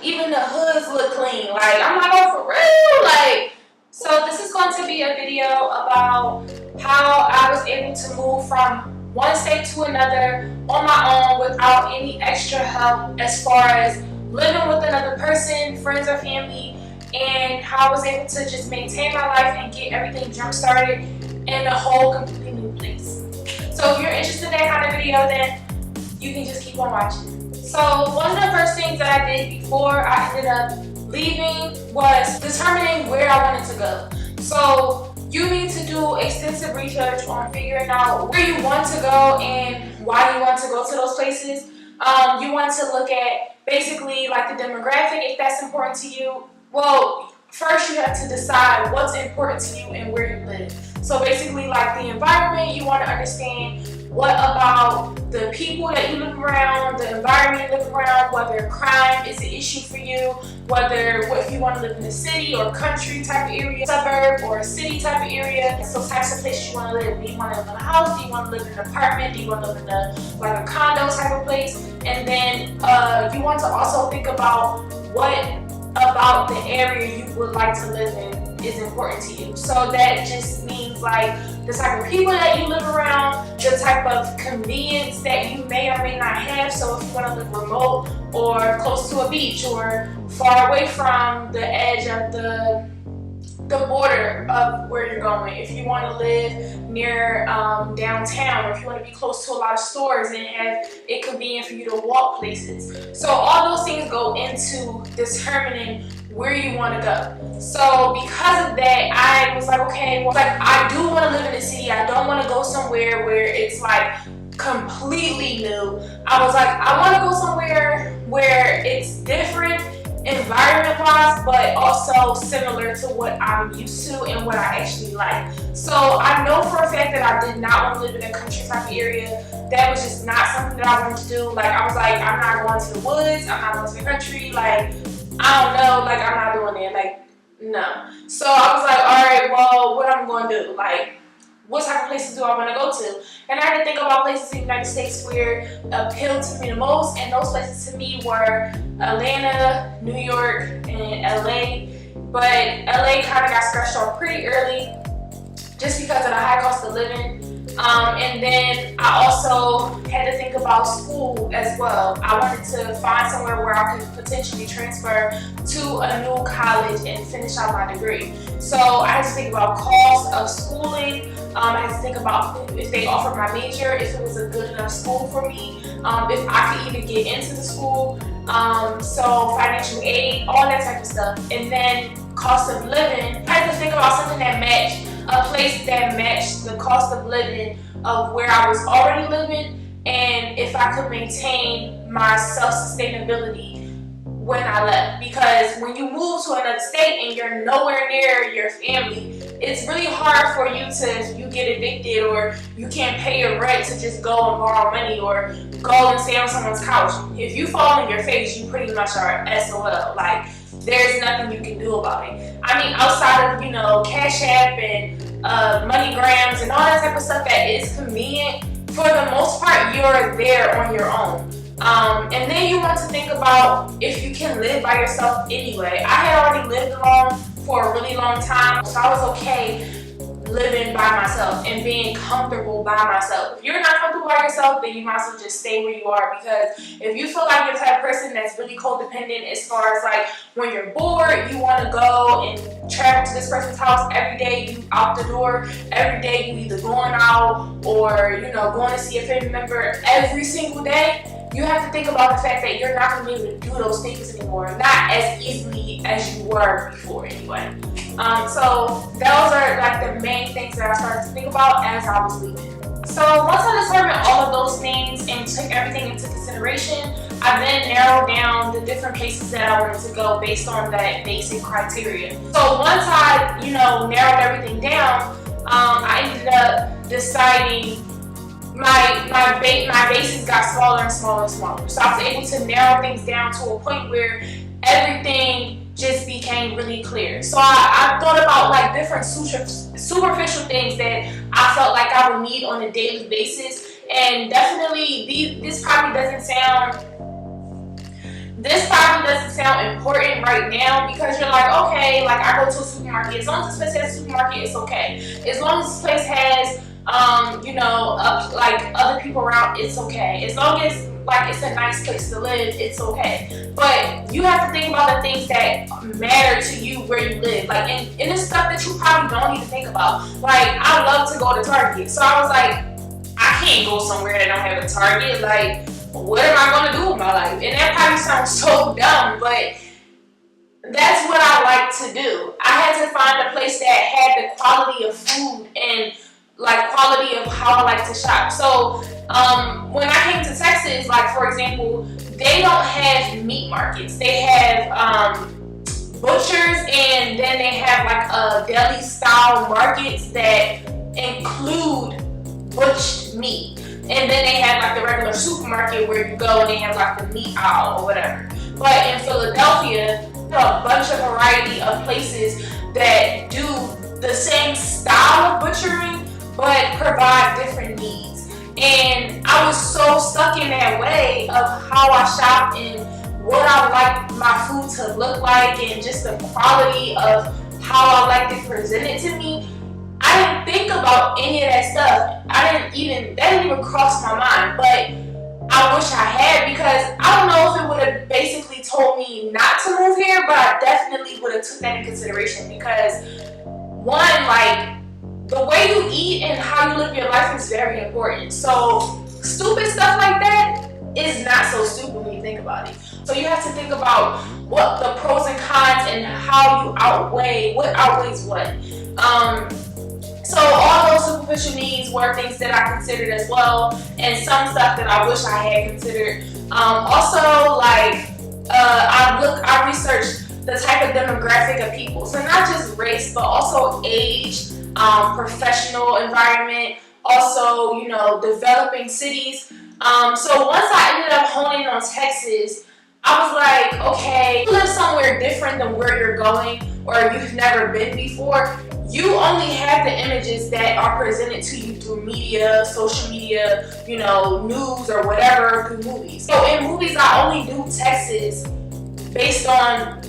even the hoods look clean. Like, I'm like, oh, for real? Like, so this is going to be a video about how I was able to move from one state to another on my own without any extra help as far as living with another person, friends or family, and how I was able to just maintain my life and get everything jump started in a whole completely new place. So if you're interested in that kind of video, then you can just keep on watching. So one of the first things that I did before I ended up leaving was determining where I wanted to go. So you need to do extensive research on figuring out where you want to go and why you want to go to those places. You want to look at basically like the demographic, if that's important to you. Well, first you have to decide what's important to you and where you live. So basically like the environment, you want to understand what about the people that you live around, the environment you live around, whether crime is an issue for you, whether if you want to live in a city or country type of area, suburb or a city type of area. So types of places you want to live. Do you want to live in a house? Do you want to live in an apartment? Do you want to live in a condo type of place? And then you want to also think about what about the area you would like to live in is important to you. So that just means like the type of people that you live around, the type of convenience that you may or may not have. So if you want to live remote or close to a beach or far away from the edge of the border of where you're going, if you want to live near downtown, or if you want to be close to a lot of stores and have it convenient for you to walk places. So all those things go into determining where you want to go. So because of that, I was like, okay, well, like I do want to live in a city. I don't want to go somewhere where it's like completely new. I was like, I want to go somewhere where it's different environment-wise, but also similar to what I'm used to and what I actually like. So I know for a fact that I did not want to live in a country type of area. That was just not something that I wanted to do. Like I was like, I'm not going to the woods, I'm not going to the country, like I don't know, like I'm not doing that, like no. So I was like, all right, well, what I'm going to do? Like, what type of places do I want to go to? And I had to think about places in the United States where appealed to me the most, and those places to me were Atlanta, New York, and LA. But LA kind of got scratched off pretty early just because of the high cost of living. And then I also had to think about school as well. I wanted to find somewhere where I could potentially transfer to a new college and finish out my degree. So I had to think about cost of schooling. I had to think about if they offered my major, if it was a good enough school for me, if I could even get into the school, so financial aid, all that type of stuff. And then cost of living, I had to think about something that matched, a place that matched the cost of living of where I was already living, and if I could maintain my self-sustainability when I left. Because when you move to another state and you're nowhere near your family, it's really hard for you to, if you get evicted or you can't pay your rent, to just go and borrow money or go and stay on someone's couch. If you fall on your face, you pretty much are SOL. Like, there's nothing you can do about it. I mean, outside of, you know, Cash App and MoneyGrams and all that type of stuff that is convenient, for the most part, you're there on your own. And then you want to think about if you can live by yourself anyway. I had already lived alone for a really long time, so I was okay living by myself and being comfortable by myself. If you're not comfortable by yourself, then you might as well just stay where you are, because if you feel like you're the type of person that's really codependent as far as like when you're bored, you want to go and travel to this person's house every day, you out the door, every day you either going out or, you know, going to see a family member every single day, you have to think about the fact that you're not going to be able to do those things anymore, not as easily as you were before anyway. So those are like the main things that I started to think about as I was leaving. So once I determined all of those things and took everything into consideration, I then narrowed down the different places that I wanted to go based on that basic criteria. So once I, you know, narrowed everything down, I ended up deciding my bases got smaller and smaller and smaller. So I was able to narrow things down to a point where everything just became really clear. So I thought about like different superficial things that I felt like I would need on a daily basis. And definitely this probably doesn't now important right now because you're like, okay, like I go to a supermarket. As long as this place has a supermarket, it's okay. As long as this place has, like other people around, it's okay. As long as like it's a nice place to live, it's okay. But you have to think about the things that matter to you where you live. Like, and it's stuff that you probably don't even think about. Like, I love to go to Target. So I was like, I can't go somewhere that don't have a Target. Like, what am I going to do with my life? And that probably sounds so dumb, but that's what I like to do. I had to find a place that had the quality of food and like quality of how I like to shop. So when I came to Texas, like for example, they don't have meat markets. They have butchers, and then they have like a deli style markets that include butchered meat. And then they have like the regular supermarket where you go and they have like the meat aisle or whatever. But in Philadelphia, there are a bunch of variety of places that do the same style of butchering but provide different needs. And I was so stuck in that way of how I shop and what I like my food to look like and just the quality of how I like it presented to me. I didn't think about any of that stuff. That didn't even cross my mind, but I wish I had, because I don't know if it would have basically told me not to move here, but I definitely would have took that in consideration because one, like the way you eat and how you live your life is very important. So stupid stuff like that is not so stupid when you think about it. So you have to think about what the pros and cons and how you outweigh what outweighs what. So all those superficial needs were things that I considered as well, and some stuff that I wish I had considered. Also, like I researched the type of demographic of people. So not just race, but also age, professional environment, also, developing cities. So once I ended up honing on Texas, I was like, okay, you live somewhere different than where you're going or you've never been before. You only have the images that are presented to you through media, social media, news or whatever, through movies. So in movies, I only knew Texas based on,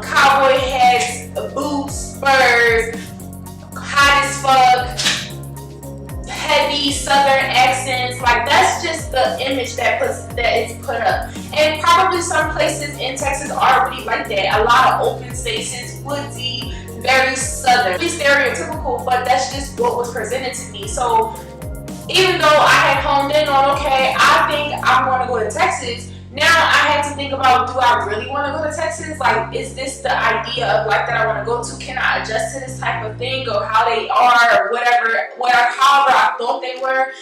cowboy hats, boots, spurs, hot as fuck, heavy southern accents. Like, that's just the image that is put up. And probably some places in Texas are really like that. A lot of open spaces, woodsy, very southern, really stereotypical, but that's just what was presented to me. So even though I had honed in on, okay, I think I'm going to go to Texas, now I had to think about, do I really want to go to Texas? Like, is this the idea of life that I want to go to? Can I adjust to this type of thing or how they are or whatever, however I thought they were?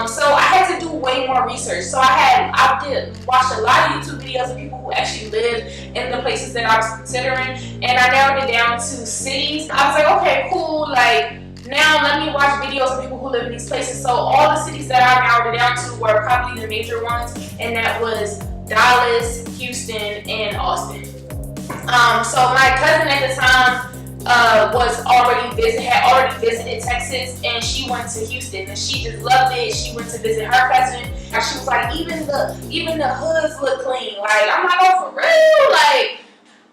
So I had to do way more research. So I did watch a lot of YouTube videos of people who actually live in the places that I was considering, and I narrowed it down to cities. I was like, okay, cool, like, now let me watch videos of people who live in these places. So all the cities that I narrowed it down to were probably the major ones, and that was Dallas, Houston, and Austin. So my cousin at the time had already visited Texas, and she went to Houston, and she just loved it. She went to visit her cousin, and she was like, even the hoods look clean. Like, I'm like, oh, for real? Like,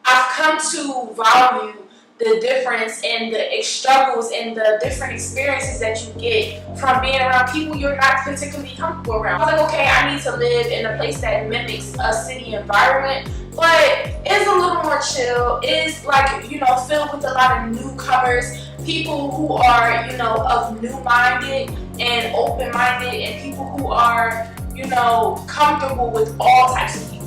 I've come to value the difference and the struggles and the different experiences that you get from being around people you're not particularly comfortable around. I was like, okay, I need to live in a place that mimics a city environment, but is a little more chill, is like, filled with a lot of newcomers, people who are, of new-minded and open-minded, and people who are, comfortable with all types of people.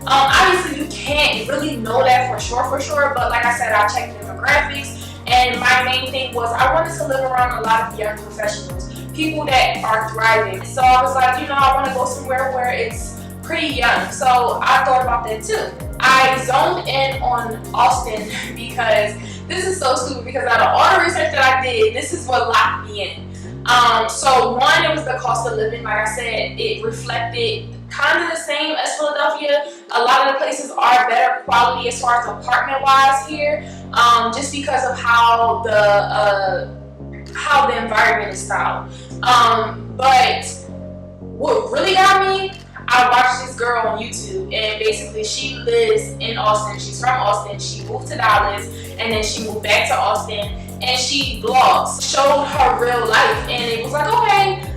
Obviously, you can't really know that for sure, but like I said, I checked demographics, and my main thing was I wanted to live around a lot of young professionals, people that are thriving. So I was like, I want to go somewhere where it's pretty young. So I thought about that too. I zoned in on Austin because this is so stupid, because out of all the research that I did, this is what locked me in. So one, it was the cost of living. Like I said, it reflected kind of the same as Philadelphia. A lot of the places are better quality as far as apartment wise here, just because of how the environment is styled. But what really got me, I watched this girl on YouTube, and basically she lives in Austin. She's from Austin. She moved to Dallas, and then she moved back to Austin, and she vlogs, showed her real life, and it was like, okay,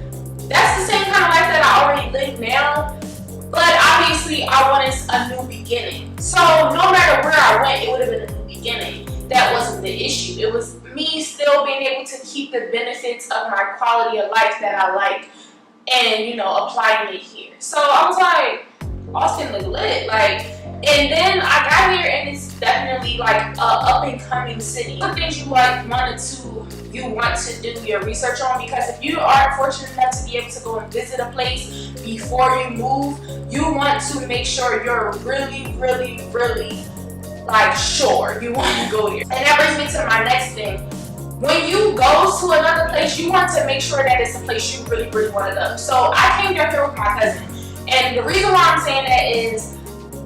that's the same kind of life that I already live now, but obviously I wanted a new beginning. So no matter where I went, it would have been a new beginning. That wasn't the issue. It was me still being able to keep the benefits of my quality of life that I like and, you know, applying it here. So I was like, Austin look lit. Like, and then I got here and it's definitely like a up and coming city. The things you want to do your research on, because if you are fortunate enough to be able to go and visit a place before you move, you want to make sure you're really, really, really like sure you want to go there. And that brings me to my next thing. When you go to another place, you want to make sure that it's a place you really, really want to go. So I came down here with my cousin. And the reason why I'm saying that is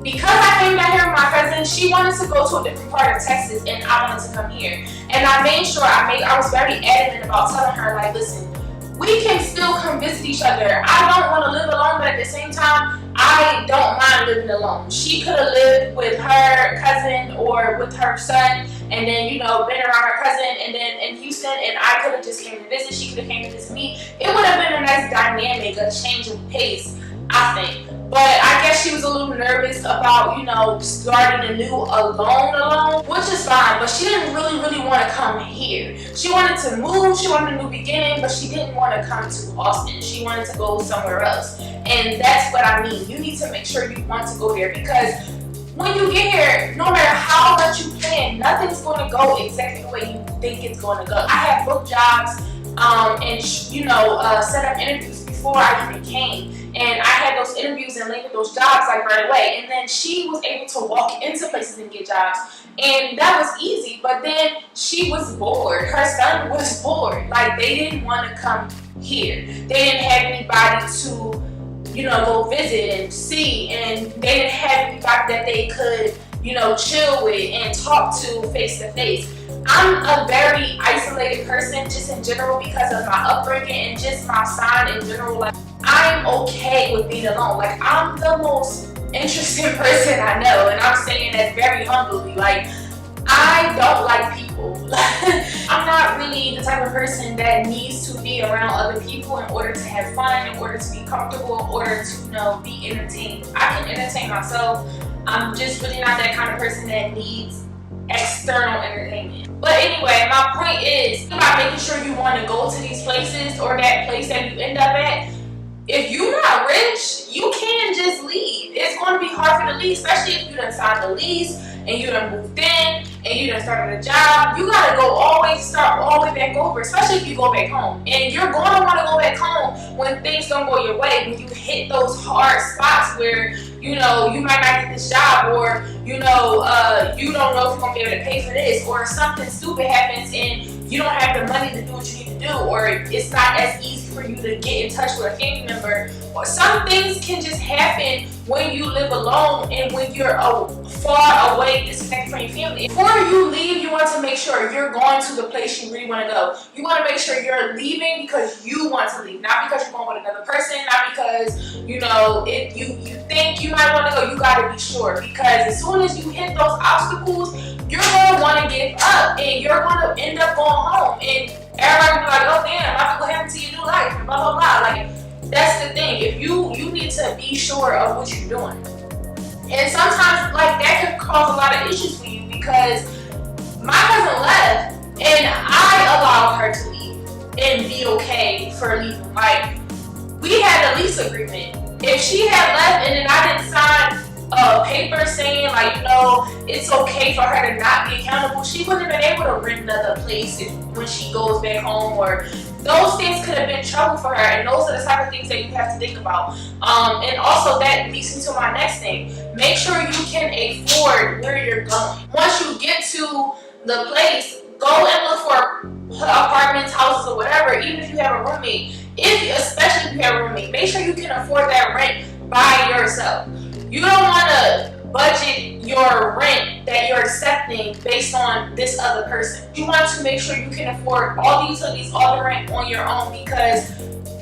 because I came down here with my cousin, she wanted to go to a different part of Texas and I wanted to come here. And I made sure I was very adamant about telling her, like, listen, we can still come visit each other. I don't want to live alone, but at the same time, I don't mind living alone. She could have lived with her cousin or with her son, and then, you know, been around her cousin, and then in Houston, and I could have just came to visit. She could have came to visit me. It would have been a nice dynamic, a change of pace, I think. But I guess she was a little nervous about, you know, starting anew alone, which is fine, but she didn't really want to come here. She wanted to move, she wanted a new beginning, but she didn't want to come to Austin. She wanted to go somewhere else. And that's what I mean. You need to make sure you want to go there, because when you get here, no matter how much you plan, nothing's going to go exactly the way you think it's going to go. I had booked jobs and, you know, set up interviews before I even came. And I had those interviews and landed those jobs like right away. And then she was able to walk into places and get jobs. And that was easy. But then she was bored. Her son was bored. Like, they didn't want to come here. They didn't have anybody to, you know, go visit and see. And they didn't have anybody that they could, you know, chill with and talk to face to face. I'm a very isolated person just in general because of my upbringing and just my sign in general. Like, I'm okay with being alone. Like, I'm the most interesting person I know, and I'm saying that very humbly. Like, I don't like people. I'm not really the type of person that needs to be around other people in order to have fun, in order to be comfortable, in order to, you know, be entertained. I can entertain myself. I'm just really not that kind of person that needs external entertainment. But anyway, my point is about making sure you want to go to these places or that place that you end up at. If you're not rich, you can't just leave. It's going to be hard for you to leave, especially if you done signed the lease and you done moved in and you done started a job. You got to start all the way back over, especially if you go back home. And you're going to want to go back home when things don't go your way, when you hit those hard spots where, you know, you might not get this job, or, you know, you don't know if you're going to be able to pay for this, or something stupid happens and you don't have the money to do what you need to do, or it's not as easy for you to get in touch with a family member, or some things can just happen when you live alone and when you're far away, disconnected from your family. Before you leave, you want to make sure you're going to the place you really want to go. You want to make sure you're leaving because you want to leave, not because you're going with another person, not because, you know, if you think you might want to go. You got to be sure, because as soon as you hit those obstacles, you're going to want to give up and you're going to end up going home, and everybody will be like, oh damn, I what happened to your new life, and blah blah blah. Like, that's the thing. If you need to be sure of what you're doing. And sometimes, like, that can cause a lot of issues for you, because my cousin left and I allowed her to leave and be okay for leaving. Like, we had a lease agreement. If she had left and then I didn't sign a paper saying, like, you know, it's okay for her to not be accountable, she wouldn't have been able to rent another place when she goes back home, or those things could have been trouble for her. And those are the type of things that you have to think about. And also that leads me to my next thing. Make sure you can afford where you're going. Once you get to the place, go and look for apartments, houses, or whatever, even if you have a roommate. Especially if you have a roommate, make sure you can afford that rent by yourself. You don't want to budget your rent that you're accepting based on this other person. You want to make sure you can afford all the utilities, all the rent on your own, because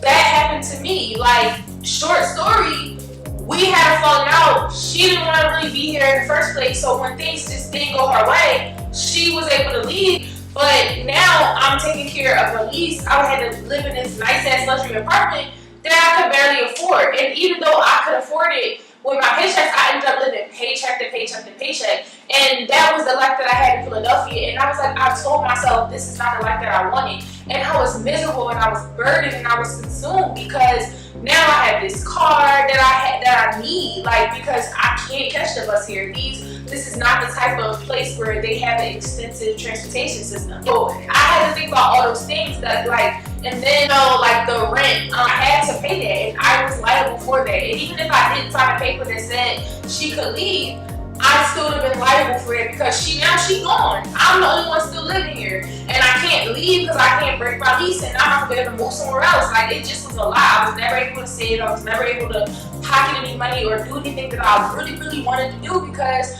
that happened to me. Like, short story, we had a falling out. She didn't want to really be here in the first place. So when things just didn't go her way, she was able to leave. But now I'm taking care of her lease. I had to live in this nice ass luxury apartment that I could barely afford. And even though I could afford it with my paychecks, I ended up living paycheck to paycheck to paycheck. And that was the life that I had in Philadelphia. And I was like, I told myself, this is not the life that I wanted. And I was miserable and I was burdened and I was consumed because now I have this car that I need, like, because I can't catch the bus here. This is not the type of place where they have an extensive transportation system. So I had to think about all those things that, like, and then like the rent, I had to pay that, and I was liable for that. And even if I didn't sign a paper that said she could leave, I still would have been liable for it because she gone. I'm the only one still living here, and I can't leave because I can't break my lease, and now I'm going to move somewhere else. Like, it just was a lot. I was never able to save. I was never able to pocket any money or do anything that I really, really wanted to do because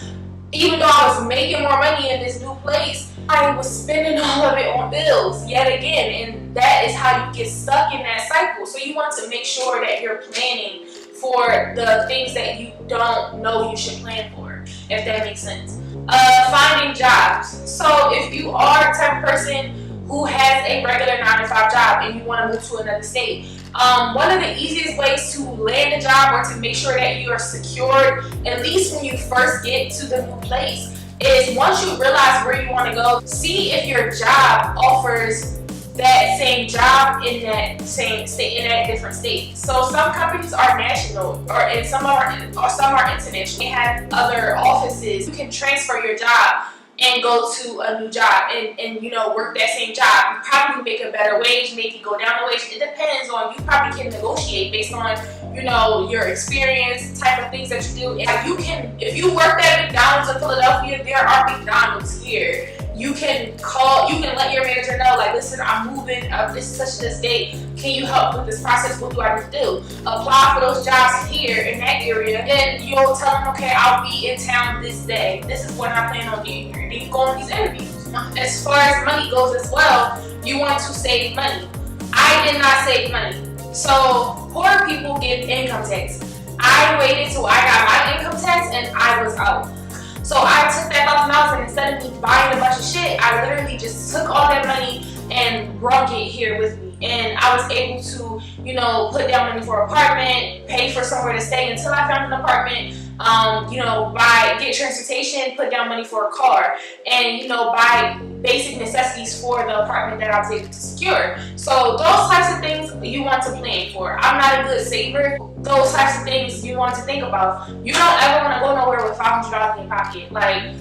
even though I was making more money in this new place, I was spending all of it on bills yet again, and that is how you get stuck in that cycle. So you want to make sure that you're planning for the things that you don't know you should plan for, if that makes sense. Finding jobs. So if you are a type of person who has a regular 9-to-5 job and you want to move to another state, one of the easiest ways to land a job or to make sure that you are secured, at least when you first get to the new place, is once you realize where you want to go, see if your job offers that same job in that same state, in that different state. So some companies are national, and some are international. They have other offices. You can transfer your job and go to a new job and work that same job. You probably make a better wage, maybe go down the wage. It depends on, you probably can negotiate based on your experience, type of things that you do. And if you work at McDonald's in Philadelphia, there are McDonald's here. You can let your manager know, like, listen, I'm moving, this is such this date. Can you help with this process? What do I need to do? Apply for those jobs here in that area. Then you'll tell them, okay, I'll be in town this day. This is when I plan on being here. Then you go on these interviews. As far as money goes as well, you want to save money. I did not save money. So poor people get income tax. I waited till I got my income tax and I was out. So I took that $1,000 and instead of me buying a bunch of shit, I literally just took all that money and brought it here with me. And I was able to, put down money for an apartment, pay for somewhere to stay until I found an apartment, get transportation, put down money for a car, and, buy basic necessities for the apartment that I was able to secure. So those types of things you want to plan for. I'm not a good saver. Those types of things you want to think about. You don't ever want to go nowhere with $500 in your pocket. Like,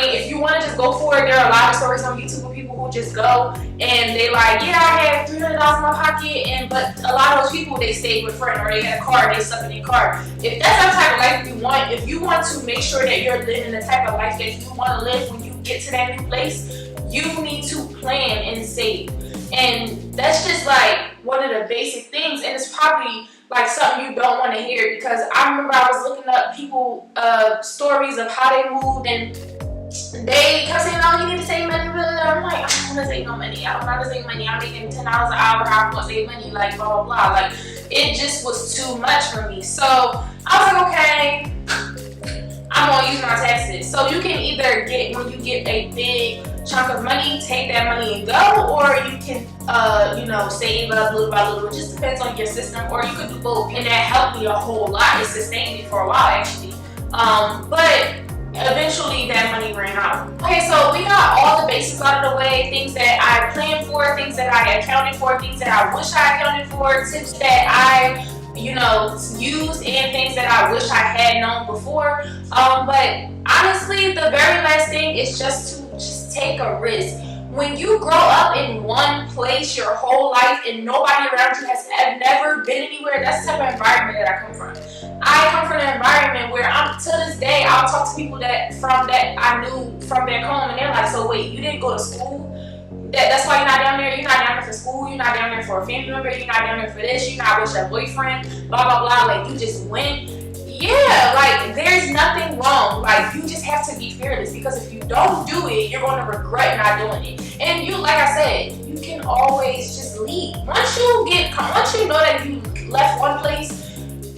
if you want to just go for it, there are a lot of stories on YouTube of people who just go and they like, yeah, I had $300 in my pocket, but a lot of those people, they stayed with friends or they had a car, they slept in their car. If that's the type of life you want, if you want to make sure that you're living the type of life that you want to live when you get to that new place, you need to plan and save. And that's just like one of the basic things, and it's probably like something you don't want to hear, because I remember I was looking up people stories of how they moved, and they kept saying, oh, you need to save money. I'm like, I don't want to save no money. I don't want to save money. I'm making $10 an hour. I want to save money. Like, blah, blah, blah. Like, it just was too much for me. So I was like, okay, I'm going to use my taxes. So you can either when you get a big chunk of money, take that money and go, or you can, save up little by little. It just depends on your system, or you could do both. And that helped me a whole lot. It sustained me for a while, actually. But eventually that money ran out. Okay, so we got all the basics out of the way, things that I planned for, things that I accounted for, things that I wish I accounted for, tips that I used, and things that I wish I had known before. But honestly, the very last thing is just to take a risk. When you grow up in one place your whole life and nobody around you has never been anywhere, that's the type of environment that I come from. I come from an environment where to this day, I'll talk to people that I knew from back home, and they're like, so wait, you didn't go to school? That's why you're not down there? You're not down there for school? You're not down there for a family member? You're not down there for this? You're not with your boyfriend? Blah, blah, blah. Like, you just went? Yeah, like, there's nothing wrong. Like, you just have to be fearless, because if you don't do it, you're going to regret not doing it. And you, like I said, you can always just leave. Once you know that you left one place,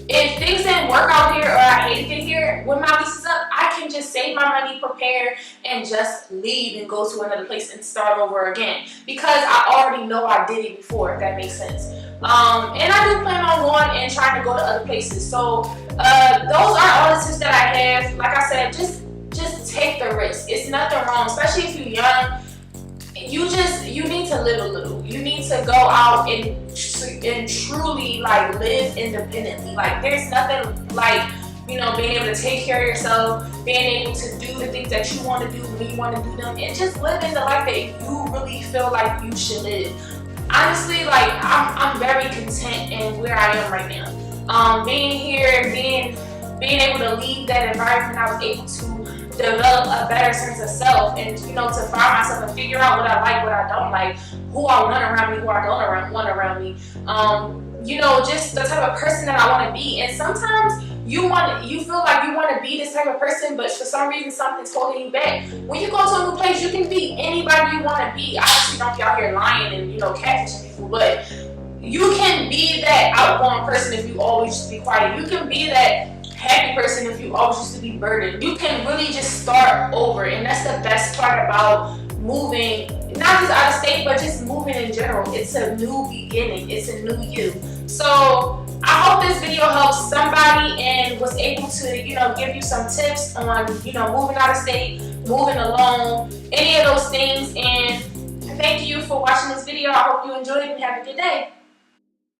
if things things didn't work out here or I hated it here, when my lease is up, I can just save my money, prepare, and just leave and go to another place and start over again. Because I already know I did it before, if that makes sense. And I do plan on going and trying to go to other places. So those are all the tips that I have. Like I said, just take the risk. It's nothing wrong, especially if you're young. You need to live a little. You need to go out and truly like live independently. Like there's nothing like, you know, being able to take care of yourself, being able to do the things that you want to do when you want to do them, and just living the life that you really feel like you should live. Honestly, like I'm very content in where I am right now. Being here, being able to leave that environment, I was able to develop a better sense of self, and you know, to find myself and figure out what I like, what I don't like, who I want around me, who I don't want around me. You know, just the type of person that I want to be. And sometimes you feel like you want to be this type of person, but for some reason something's holding you back. When you go to a new place, you can be anybody you want to be. Obviously, don't be out here lying and, you know, catfishing people, but you can be that outgoing person if you always just be quiet. You can be that happy person if you always used to be burdened. You can really just start over, and that's the best part about moving, not just out of state, but just moving in general. It's a new beginning. It's a new you. So I hope this video helps somebody and was able to, you know, give you some tips on, you know, moving out of state, moving alone, any of those things. And thank you for watching this video. I hope you enjoyed it and have a good day.